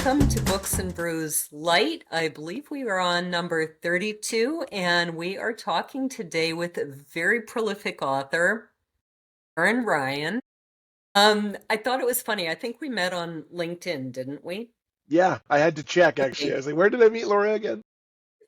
Welcome to Books and Brews Light. I believe we are on number 32, and we are talking today with a very prolific author, Aaron Ryan. I thought it was funny. I think we met on LinkedIn, didn't we? Yeah, I had to check actually. Okay. I was like, where did I meet Laura again?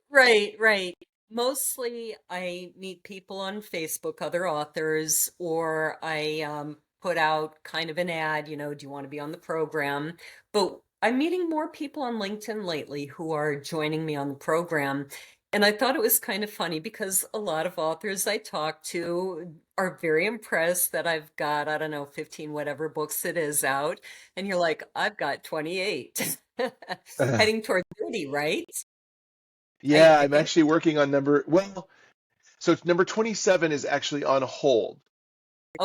Right, right. Mostly I meet people on Facebook, other authors, or I put out kind of an ad, do you want to be on the program? But I'm meeting more people on LinkedIn lately who are joining me on the program. And I thought it was kind of funny because a lot of authors I talk to are very impressed that I've got, I don't know, 15 whatever books it is out. And you're like, I've got 28, heading toward 30, right? Yeah, I I'm think. actually working on so it's number 27 is actually on hold.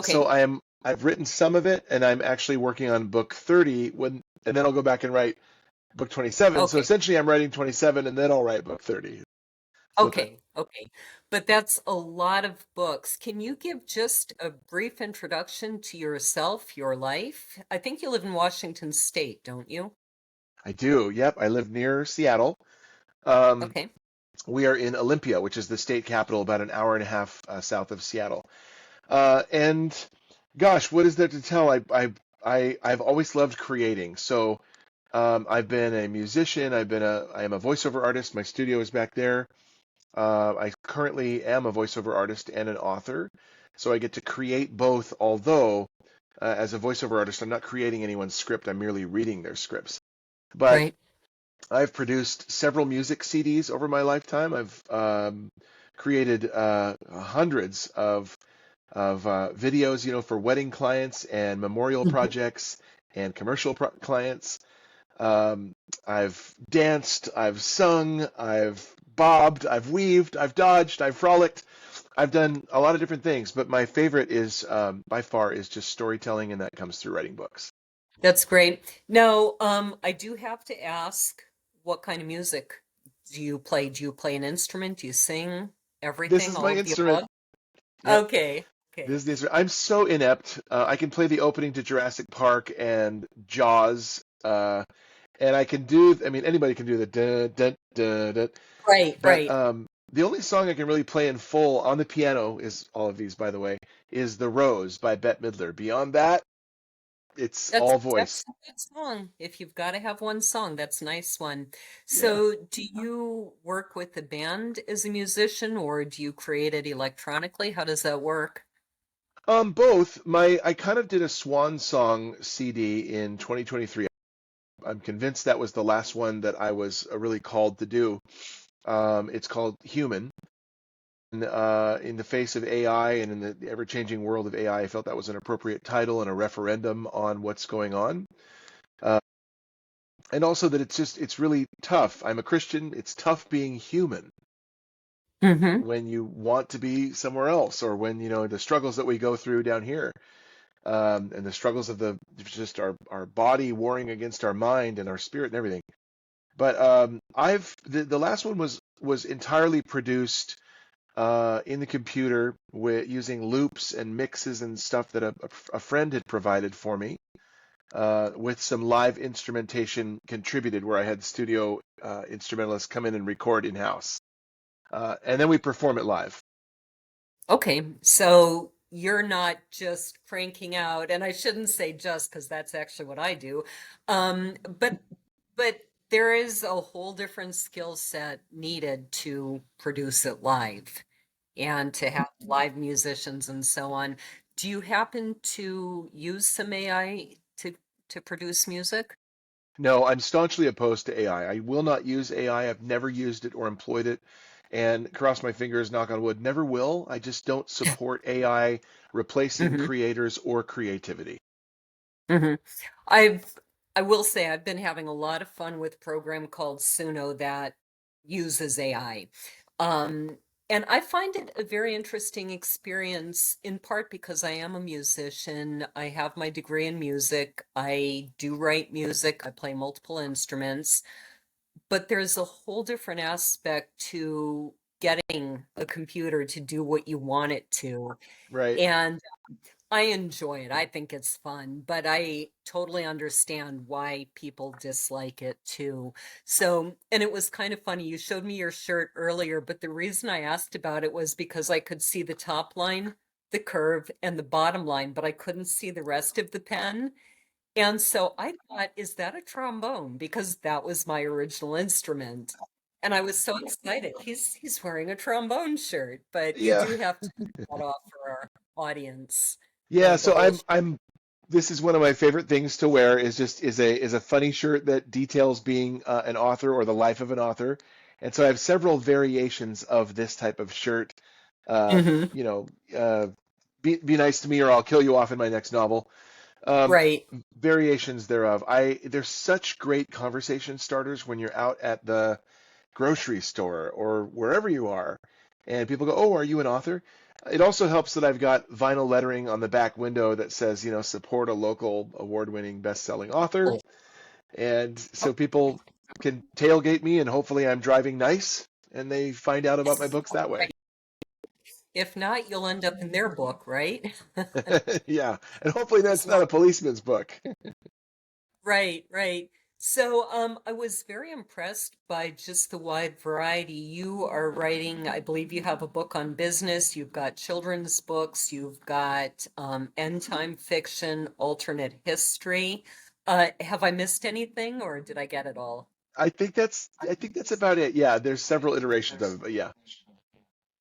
So Okay. I've written some of it and I'm actually working on book 30 and then I'll go back and write book 27. So Okay. essentially I'm writing 27 and then I'll write book 30. Flip it. Okay. Okay. But that's a lot of books. Can you give just a brief introduction to yourself, your life? I think you live in Washington State, don't you? I do. Yep, I live near Seattle. Um, Okay. we are in Olympia, which is the state capital, about an hour and a half south of Seattle. And gosh, what is there to tell? I've always loved creating. So I've been a musician. I am a voiceover artist. My studio is back there. I currently am a voiceover artist and an author. So I get to create both, although as a voiceover artist, I'm not creating anyone's script. I'm merely reading their scripts. But Right. I've produced several music CDs over my lifetime. I've created hundreds of videos, for wedding clients and memorial Mhm. projects and commercial clients. Um, I've danced, I've sung, I've bobbed, I've weaved, I've dodged, I've frolicked. I've done a lot of different things, but my favorite is by far is just storytelling, and that comes through writing books. That's great. Now, I do have to ask, what kind of music do you play? Do you play an instrument? Do you sing? This Everything, is all my of the instrument. above? Yep. Okay. Okay. I'm so inept. I can play the opening to Jurassic Park and Jaws, and I can do. I mean, anybody can do the dun dun dun dun. Right, But right. the only song I can really play in full on the piano is all of these, by the way, is "The Rose" by Bette Midler. Beyond that, it's all That's voice. a good song. If you've got to have one song, that's a nice one. Yeah. So, do you work with the band as a musician or do you create it electronically? How does that work? Both. I kind of did a swan song CD in 2023. I'm convinced that was the last one that I was really called to do. It's called Human. In the face of AI and in the ever-changing world of AI, I felt that was an appropriate title and a referendum on what's going on. Uh, and also that it's really tough. I'm a Christian. It's tough being human Hmm. when you want to be somewhere else, or when, the struggles that we go through down here, and the struggles of the just our body warring against our mind and our spirit and everything. But the last one was entirely produced in the computer with using loops and mixes and stuff that a friend had provided for me, with some live instrumentation contributed, where I had studio instrumentalists come in and record in-house, and then we perform it live. Okay, so you're not just cranking out, and I shouldn't say just because that's actually what I do. But there is a whole different skill set needed to produce it live and to have live musicians and so on. Do you happen to use some AI to produce music? No, I'm staunchly opposed to AI. I will not use AI. I've never used it or employed it, and cross my fingers, knock on wood, never will. I just don't support AI replacing Hmm. creators or creativity. Hmm. I've I will say I've been having a lot of fun with a program called Suno that uses AI. Um, and I find it a very interesting experience, in part because I am a musician. I have my degree in music. I do write music. I play multiple instruments, but there's a whole different aspect to getting a computer to do what you want it to. Right. And I enjoy it. I think it's fun, but I totally understand why people dislike it too. So, and it was kind of funny. You showed me your shirt earlier, but the reason I asked about it was because I could see the top line, the curve, and the bottom line, but I couldn't see the rest of the pen. And so I thought, is that a trombone? Because that was my original instrument. And I was so excited. He's wearing a trombone shirt, but you Yeah. do have to take that off for our audience. Yeah, The so whole I'm this is one of my favorite things to wear is a funny shirt that details being an author or the life of an author. And so I have several variations of this type of shirt. hmm You know, be nice to me or I'll kill you off in my next novel. Um, Right. Variations thereof. They're such great conversation starters when you're out at the grocery store or wherever you are, and people go, "Oh, are you an author?" It also helps that I've got vinyl lettering on the back window that says, support a local award-winning best-selling author, Oh, and oh, so people can tailgate me, and hopefully I'm driving nice, and they find out about my books that way. right. If not, you'll end up in their book, right? Yeah, and hopefully that's not So a policeman's book. right, right. So, I was very impressed by just the wide variety. You are writing, I believe you have a book on business, you've got children's books, you've got end time fiction, alternate history. Have I missed anything or did I get it all? I think that's about it. Yeah, there's several iterations of it, but yeah.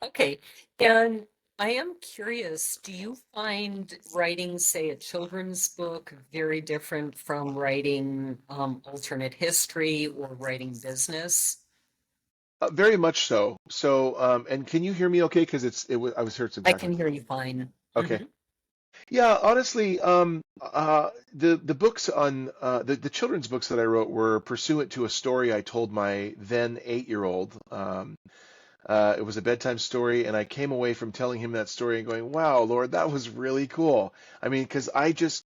Okay. And I am curious, do you find writing, say, a children's book very different from writing alternate history or writing business? Very much so. So, and can you hear me okay? Because I was heard some I crackling. can hear you fine. Okay. Hmm. Yeah, honestly, the books on the children's books that I wrote were pursuant to a story I told my then 8-year-old. It was a bedtime story, and I came away from telling him that story and going, "Wow, Lord, that was really cool." I mean, because I just,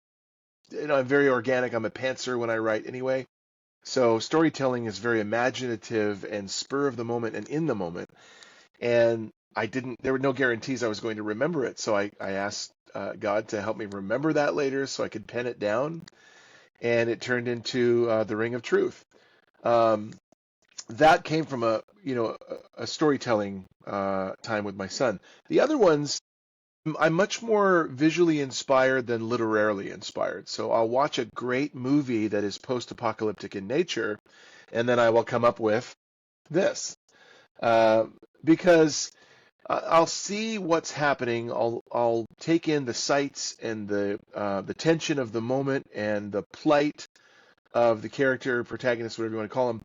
I'm very organic. I'm a pantser when I write anyway. So storytelling is very imaginative and spur of the moment and in the moment. And there were no guarantees I was going to remember it. So I asked God to help me remember that later so I could pen it down. And it turned into The Ring of Truth. Um, that came from a storytelling time with my son. The other ones, I'm much more visually inspired than literarily inspired. So I'll watch a great movie that is post-apocalyptic in nature, and then I will come up with this. Uh, because I'll see what's happening. I'll take in the sights and the tension of the moment and the plight of the character, protagonist, whatever you want to call him.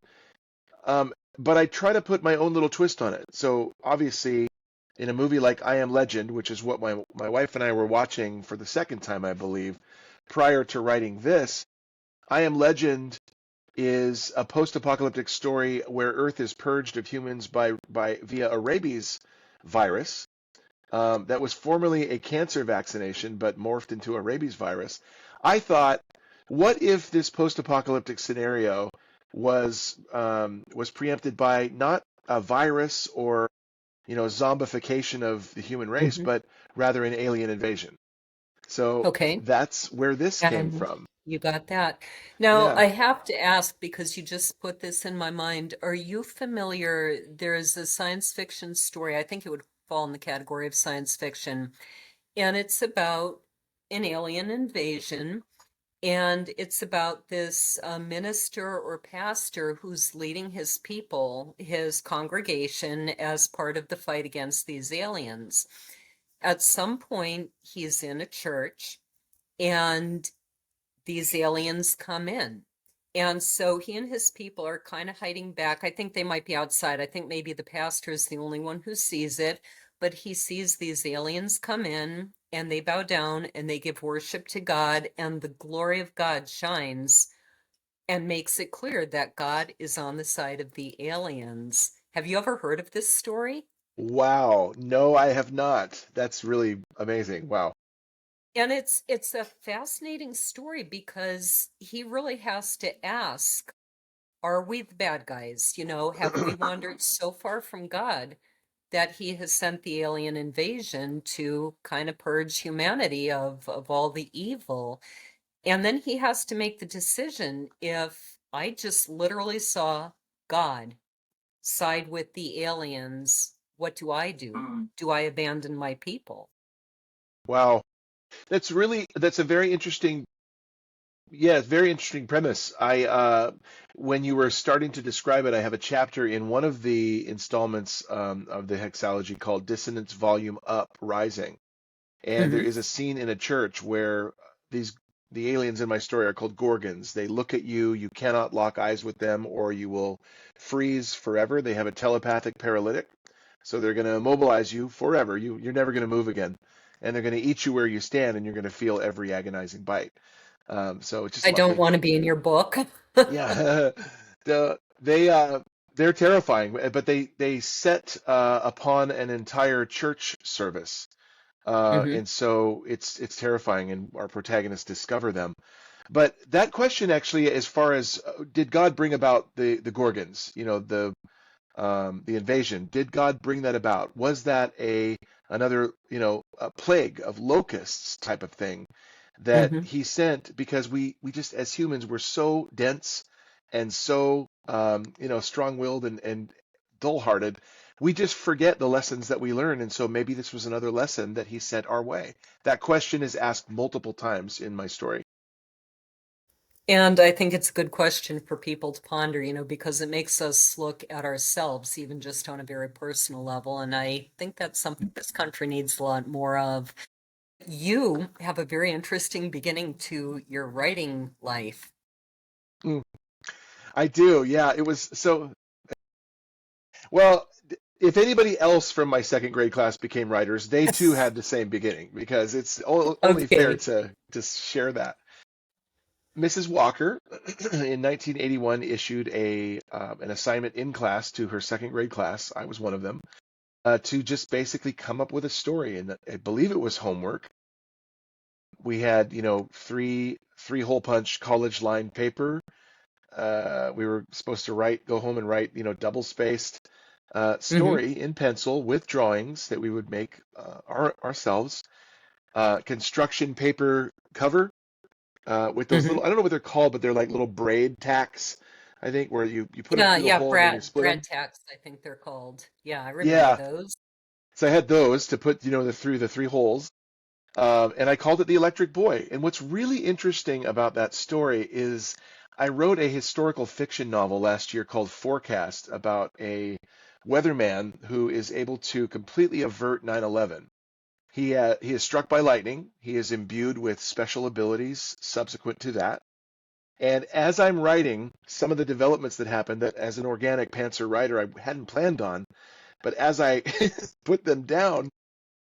But I try to put my own little twist on it. So obviously, in a movie like I Am Legend, which is what my wife and I were watching for the second time, I believe, prior to writing this, I Am Legend is a post-apocalyptic story where Earth is purged of humans by via a rabies virus that was formerly a cancer vaccination but morphed into a rabies virus. I thought, what if this post-apocalyptic scenario was preempted by not a virus or zombification of the human race, Hmm. but rather an alien invasion? So Okay. that's where this came And from. you got that. Now, Yeah. I have to ask because you just put this in my mind. Are you familiar? There's a science fiction story. I think it would fall in the category of science fiction. And it's about an alien invasion. And it's about this minister or pastor who's leading his people, his congregation, as part of the fight against these aliens. At some point, he's in a church and these aliens come in. And so he and his people are kind of hiding back. I think they might be outside. I think maybe the pastor is the only one who sees it, but he sees these aliens come in and they bow down and they give worship to God, and the glory of God shines and makes it clear that God is on the side of the aliens. Have you ever heard of this story? Wow. No, I have not. That's really amazing. Wow. And it's a fascinating story because he really has to ask, are we the bad guys? You know, have we wandered so far from God that he has sent the alien invasion to kind of purge humanity of all the evil. And then he has to make the decision, if I just literally saw God side with the aliens, what do I do? Do I abandon my people? Wow. That's a very interesting, yeah, very interesting premise. When you were starting to describe it, I have a chapter in one of the installments of the hexalogy called Dissonance Volume Up Rising. And there Hmm. is a scene in a church where these the aliens in my story are called Gorgons. They look at you, you cannot lock eyes with them, or you will freeze forever. They have a telepathic paralytic, so they're going to immobilize you forever. You're never going to move again, and they're going to eat you where you stand, and you're going to feel every agonizing bite. So just I don't think, want to be in your book. yeah, the they're terrifying, but they set upon an entire church service, Hmm. and so it's terrifying, and our protagonists discover them. But that question, actually, as far as did God bring about the Gorgons, the invasion, did God bring that about? Was that another, a plague of locusts type of thing that Hmm. he sent because we just, as humans, we're so dense and so strong-willed and dull-hearted. We just forget the lessons that we learn, and so maybe this was another lesson that he sent our way. That question is asked multiple times in my story. And I think it's a good question for people to ponder, because it makes us look at ourselves, even just on a very personal level. And I think that's something this country needs a lot more of. You have a very interesting beginning to your writing life. Mm, I do, yeah. It was so well. If anybody else from my second grade class became writers, they too had the same beginning because it's only fair Okay. to share that. Mrs. Walker in 1981 issued an assignment in class to her second grade class. I was one of them, to just basically come up with a story, and I believe it was homework. We had, three hole punch college line paper. We were supposed to go home and write, double spaced Hmm. story in pencil with drawings that we would make ourselves. Construction paper cover with those Hmm. little, I don't know what they're called, but they're like little braid tacks, I think, where you put them Yeah, through the yeah, hole and then you split Brad them. tax, I think they're called. Yeah, I remember Yeah. those. So I had those to put, through the three holes. And I called it The Electric Boy. And what's really interesting about that story is I wrote a historical fiction novel last year called Forecast about a weatherman who is able to completely avert 9/11. He is struck by lightning. He is imbued with special abilities subsequent to that. And as I'm writing some of the developments that happened that as an organic pantser writer I hadn't planned on, but as I put them down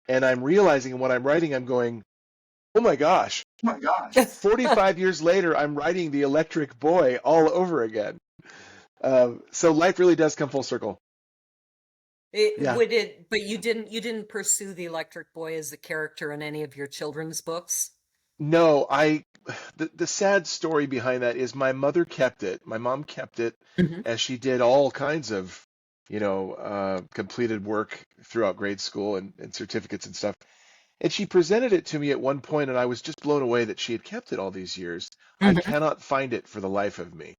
and I'm realizing what I'm writing, I'm going, oh my gosh, 45 years later, I'm writing The Electric Boy all over again. So life really does come full circle. Yeah. But you didn't pursue the Electric Boy as a character in any of your children's books? No, the sad story behind that is my mother kept it. My mom kept it Hmm. as she did all kinds of, completed work throughout grade school and certificates and stuff. And she presented it to me at one point, and I was just blown away that she had kept it all these years. I Hmm. cannot find it for the life of me.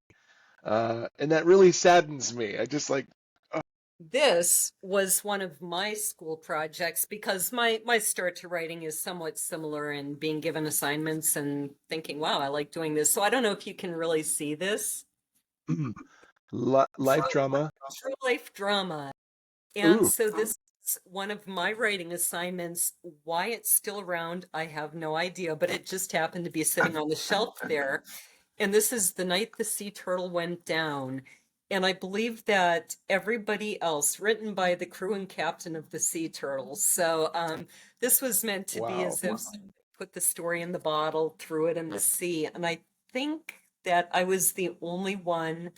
And that really saddens me. I just like, oh, This was one of my school projects because my start to writing is somewhat similar in being given assignments and thinking, wow, I like doing this. So I don't know if you can really see this. life drama. True life drama. And Ooh, so this is one of my writing assignments. Why it's still around, I have no idea, but it just happened to be sitting on the shelf there. And this is the night the sea turtle went down. And I believe that everybody else, written by the crew and captain of the sea turtles. So this was meant to be wow. as if somebody put the story in the bottle, threw it in the sea. And I think that I was the only one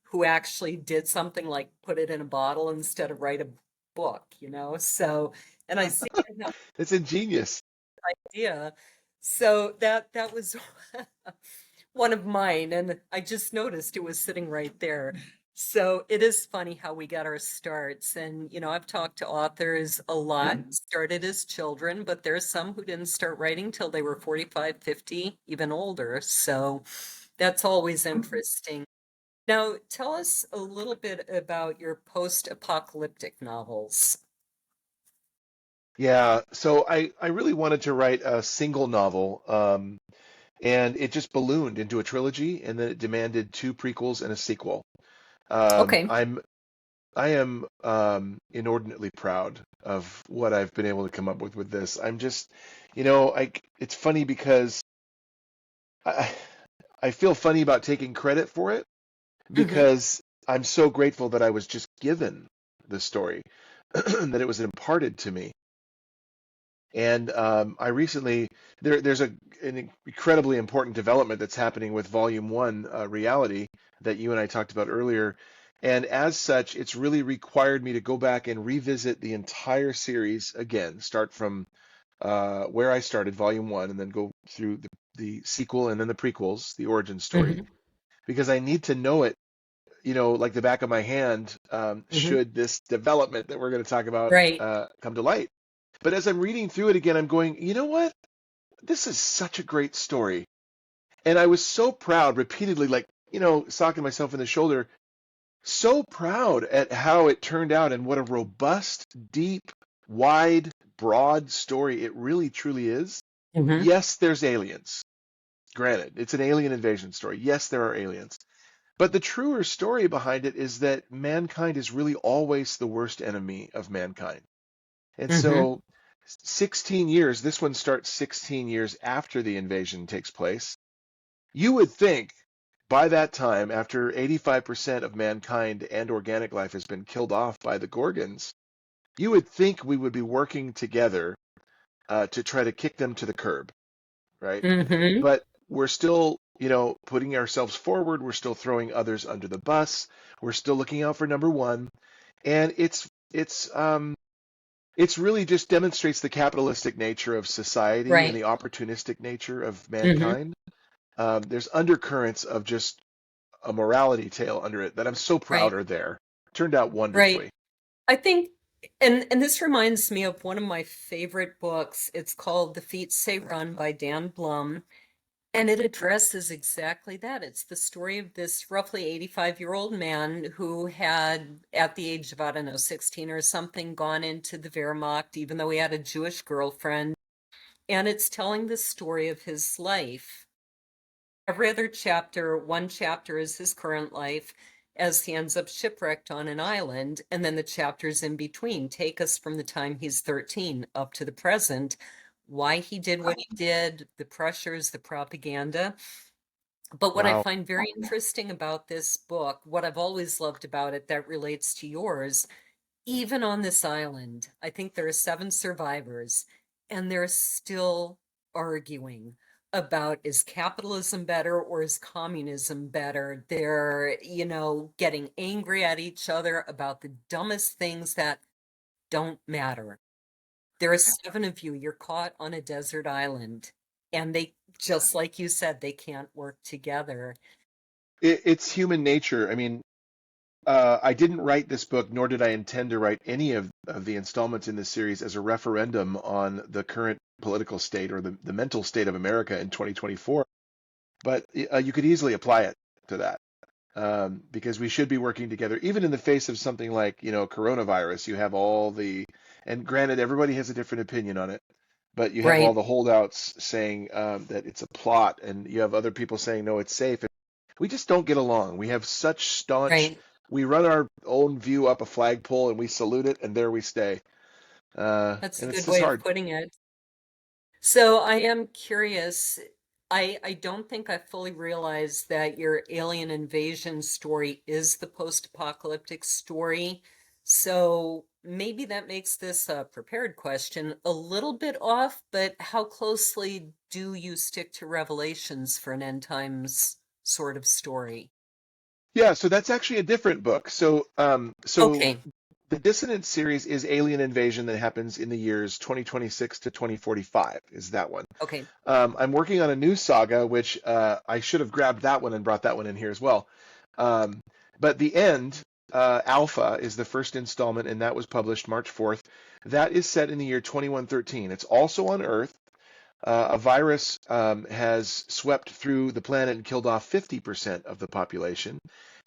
who actually did something like put it in a bottle instead of write a book. So, and I see I have It's ingenious. an idea. So that was one of mine, and I just noticed it was sitting right there. So it is funny how we got our starts. And, I've talked to authors a lot, started as children, but there's some who didn't start writing till they were 45, 50, even older. So that's always interesting. Now, tell us a little bit about your post-apocalyptic novels. Yeah, so I really wanted to write a single novel, and it just ballooned into a trilogy, and then it demanded two prequels and a sequel. Um, Okay. I'm I am inordinately proud of what I've been able to come up with this. I'm just, it's funny because I I feel funny about taking credit for it Hmm. because I'm so grateful that I was just given the story, that it was imparted to me. And I recently there's an incredibly important development that's happening with Volume One, Reality, that you and I talked about earlier. And as such, it's really required me to go back and revisit the entire series again, start from where I started, Volume One, and then go through the sequel and then the prequels, the origin story, Hmm. because I need to know it, like the back of my hand, Hmm. should this development that we're going to talk about Right. come to light. But as I'm reading through it again, I'm going, you know what? This is such a great story. And I was so proud repeatedly, like, socking myself in the shoulder, so proud at how it turned out and what a robust, deep, wide, broad story it really truly is. Hmm. Yes, there's aliens. Granted, it's an alien invasion story. Yes, there are aliens. But the truer story behind it is that mankind is really always the worst enemy of mankind. And Hmm. so 16 years, this one starts 16 years after the invasion takes place. You would think by that time, after 85% of mankind and organic life has been killed off by the Gorgons, you would think we would be working together to try to kick them to the curb, right? Hmm. But we're still, putting ourselves forward. We're still throwing others under the bus. We're still looking out for number one. And it's really just demonstrates the capitalistic nature of society and Right. the opportunistic nature of Hmm. mankind. There's undercurrents of just a morality tale under it that I'm so proud Right. are there. Turned out Right. wonderfully. I think, and this reminds me of one of my favorite books. It's called The Feet Say Run by Dan Blum, and it addresses exactly that. It's the story of this roughly 85-year-old man who had, at the age of, I don't know, 16 or something, gone into the Wehrmacht, even though he had a Jewish girlfriend. And it's telling the story of his life. Every other chapter, one chapter is his current life as he ends up shipwrecked on an island. And then the chapters in between take us from the time he's 13 up to the present, why he did what he did, the pressures, the propaganda. But what I Wow. find very interesting about this book, what I've always loved about it that relates to yours, even on this island, I think there are seven survivors, and they're still arguing about is capitalism better or is communism better? They're, getting angry at each other about the dumbest things that don't matter. There are seven of you, you're caught on a desert island, and they, just like you said, they can't work together. It's human nature. I mean, I didn't write this book, nor did I intend to write any of the installments in this series as a referendum on the current political state or the mental state of America in 2024. But you could easily apply it to that, because we should be working together, even in the face of something like, coronavirus. You have and granted, everybody has a different opinion on it, but you have all Right, the holdouts saying that it's a plot, and you have other people saying, no, it's safe. And we just don't get along. We have such staunch, right. we run our own view up a flagpole and we salute it, and there we stay. That's a And it's good just way of hard. putting it. So I am curious. I don't think I fully realized that your alien invasion story is the post-apocalyptic story. So maybe that makes this a prepared question a little bit off, but how closely do you stick to Revelations for an end times sort of story? Yeah, so that's actually a different book. So Okay, the Dissonance series is alien invasion that happens in the years 2026 to 2045, is that one. okay. I'm working on a new saga, which I should have grabbed that one and brought that one in here as well. Um, But the end, Alpha, is the first installment, and that was published March 4th. That is set in the year 2113. It's also on Earth. A virus has swept through the planet and killed off 50% of the population.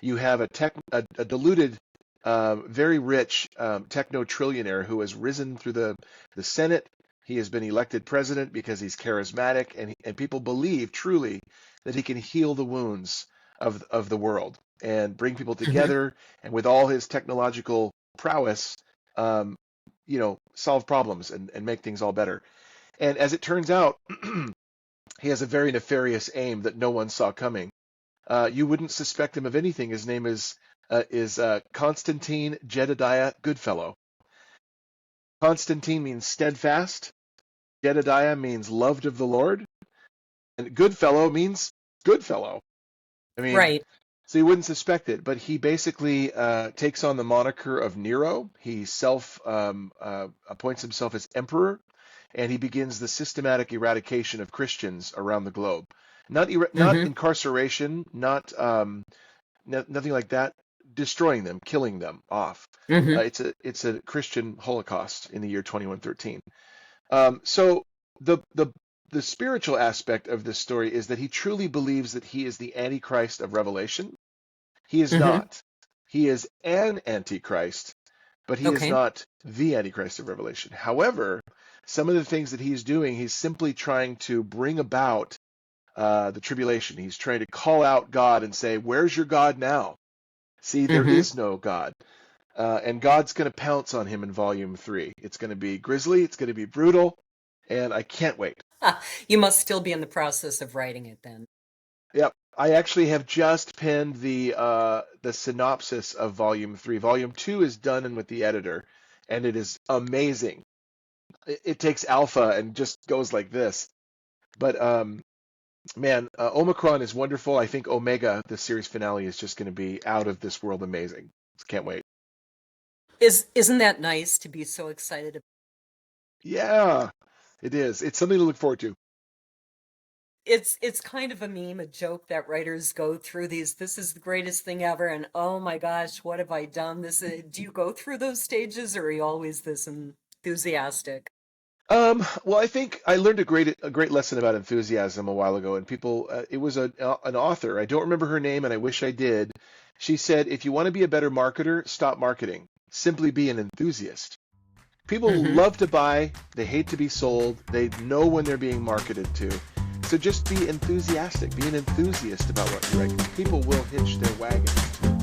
You have a deluded, very rich techno-trillionaire who has risen through the Senate. He has been elected president because he's charismatic, and people believe truly that he can heal the wounds of the world and bring people Hmm. together. And with all his technological prowess, um, solve problems and make things all better. And as it turns out, he has a very nefarious aim that no one saw coming. You wouldn't suspect him of anything. His name is Constantine Jedediah Goodfellow. Constantine means steadfast. Jedediah means loved of the Lord, and Goodfellow means good fellow. I mean, Right. so you wouldn't suspect it, but he basically takes on the moniker of Nero. He self appoints himself as emperor, and he begins the systematic eradication of Christians around the globe. Not Hmm. incarceration, nothing like that. Destroying them, killing them off. Hmm. It's a Christian Holocaust in the year 2113. So the spiritual aspect of this story is that he truly believes that he is the Antichrist of Revelation. He is Hmm. not. He is an Antichrist, but he is Okay. not the Antichrist of Revelation. However, some of the things that he's doing, he's simply trying to bring about the tribulation. He's trying to call out God and say, "Where's your God now? See, there Hmm. is no God." And God's going to pounce on him in Volume 3. It's going to be grisly, it's going to be brutal, and I can't wait. You must still be in the process of writing it then. Yep. I actually have just penned the synopsis of Volume 3. Volume 2 is done and with the editor, and it is amazing. It takes alpha and just goes like this. But man, Omicron is wonderful. I think Omega, the series finale, is just going to be out of this world amazing. Can't wait. Isn't that nice to be so excited? Yeah, it is. It's something to look forward to. It's kind of a meme, a joke that writers go through these. This is the greatest thing ever, and oh my gosh, what have I done? Do you go through those stages, or are you always this enthusiastic? Well, I think I learned a great lesson about enthusiasm a while ago, and people, it was an author. I don't remember her name, and I wish I did. She said, if you want to be a better marketer, stop marketing. Simply be an enthusiast. People Hmm. love to buy, they hate to be sold, they know when they're being marketed to. So just be enthusiastic, be an enthusiast about what you write. People will hitch their wagons to